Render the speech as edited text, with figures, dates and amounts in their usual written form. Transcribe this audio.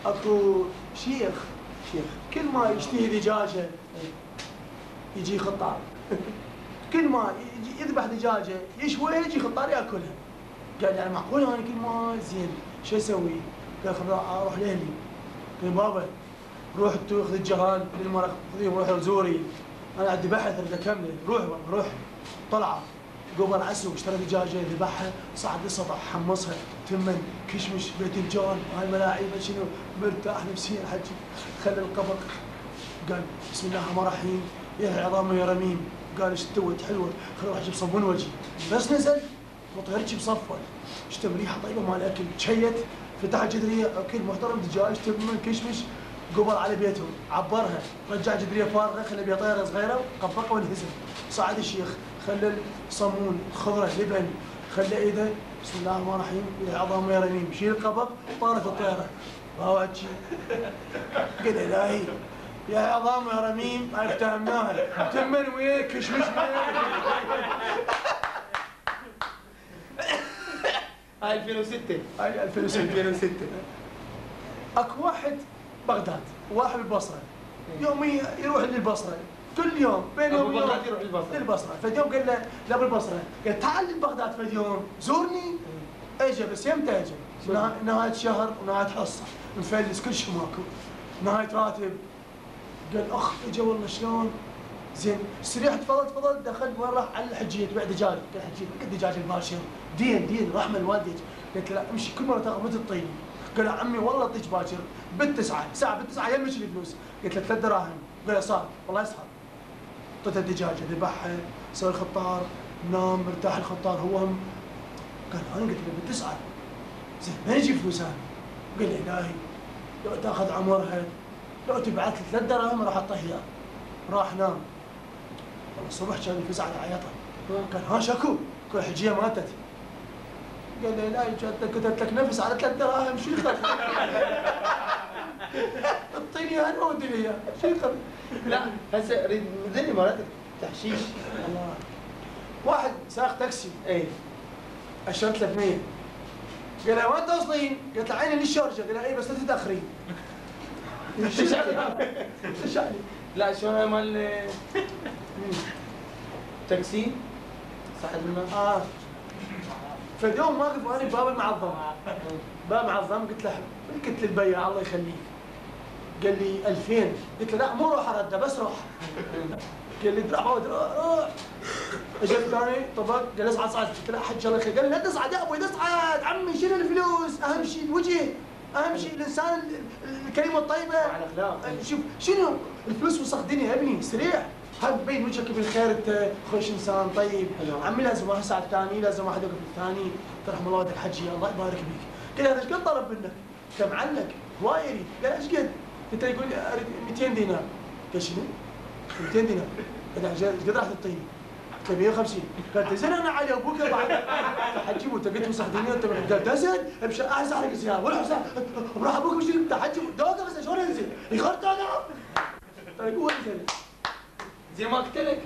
اكو شيخ كل ما يشتهي دجاجه يجي خطار. كل ما يجي يذبح دجاجه يشوي يجي خطار ياكلها. قال يعني معقول انا كل ما زين شو اسوي؟ قال اروح لاهلي. قال بابا روح انتو خذ الجهال خذ المرق خذيهم روحوا زوري. انا عندي بحث اريد اكمله. روح بابا روح. طلع قبل عسو اشترى دجاجه ذبحها صعد السطح حمصها تمن كشمش باذنجان وهاي الملاعيبه شنو مرتاح نفسيا حجي. خلى القبر قال بسم الله الرحمن الرحيم يا عظام يا رميم. قال ايش توت حلوه خل اروح اجيب صابون وجهي. بس نزل مطهرتش بصفه اشتم ريحه طيبه مال اكل تشيت فتح الجدريه اكل محترم دجاج تمن كشمش. قبل على بيتهم عبرها رجع جدريه فارغه خلى بيها طياره صغيره قبقها وانهزم. صعد الشيخ خلى الصمون خضره لبن خلى ايده بسم الله الرحمن الرحيم يا عظام يا رميم شيل القبق طارت الطياره. واجي قال الهي يا عظام يا رميم هاي افتهمناها تمن وياك كشمش هاي 2006 هاي 2006 اكو واحد بغداد وواحد بالبصره يوميا يروح للبصره كل يوم بين يوم ويوم يروح للبصره. فاليوم قال له لا بالبصره قال تعال لبغداد في اليوم زورني. اجى بس يمتى اجى؟ نهايه شهر ونهايه حصه مفلس كل شيء ماكو نهايه راتب. قال اخ اجى والله شلون؟ زين سريع تفضل دخل وين راح على الحجيه تبيع دجاج. قال حجيه قد دجاج الباشر دين رحمه الوالديك. قلت له لا امشي كل مره تاخذ مثل الطين. قال له عمي والله اعطيك باكر بالتسعه ساعه بالتسعه يمشي الفلوس. قلت له 3 دراهم. قال له صار والله يسحب. اعطيته الدجاجه ذبحها سوى الخطار نام مرتاح الخطار هو هم. قال انا قلت له بالتسعه زين ما يجي فلوس انا. قال لي الهي لو تاخذ عمرها لو تبعث لي 3 دراهم راح اعطيه اياه. راح نام والله الصبح كان يفزع على عيطه. قال ها شكو؟ قال الحجيه ماتت. قال لي لا كتبت لك نفس على 3 دراهم شو يخلي؟ اعطيني انا ودي لي اياه شو يخلي؟ لا هسه اريد مدني مراتب تحشيش. الله واحد ساق تاكسي اي اشرت 300. قال له وين توصلين؟ قلت له عيني للشارجه. قال له اي بس لا تتاخرين. ايش يعني؟ لا شلون مال تاكسي صاحب المال فاليوم واقف وانا بباب المعظم باب معظم قلت للبياع الله يخليك. قال لي 2000. قلت له لا مو روح ارده بس روح. قال لي روح. اجى الثاني طبق قال اصعد قلت له حج الله يخليك. قال لي لا تصعد يا ابوي تصعد عمي شنو الفلوس اهم شيء الوجه اهم شيء الانسان الكريمه الطيبه. شوف شنو الفلوس وسخ دنيا يا ابني سريع. هاي تبين وجهك بالخير انت خوش انسان طيب. عمي لازم واحد ساعه الثاني لازم واحد يوقف الثاني ترحم الله والدك حجي الله يبارك بيك. قال هذا ايش قد طلب منك؟ كم عنك؟ هواي يريد. قال ايش قد؟ انت يقول لي اريد 200 دينار. قال شنو؟ 200 دينار. قال ايش قد راح تعطيني؟ قلت له 150. قال زين انا علي ابوك بعد حجي وانت قلت وسخ دنيا انت قال زين امشي احس عليك السياره ولا حسين وراح ابوك مشي انت حجي دوقه بس شلون انزل؟ يخرط انا. طيب هو انزل. زين ما قلت لك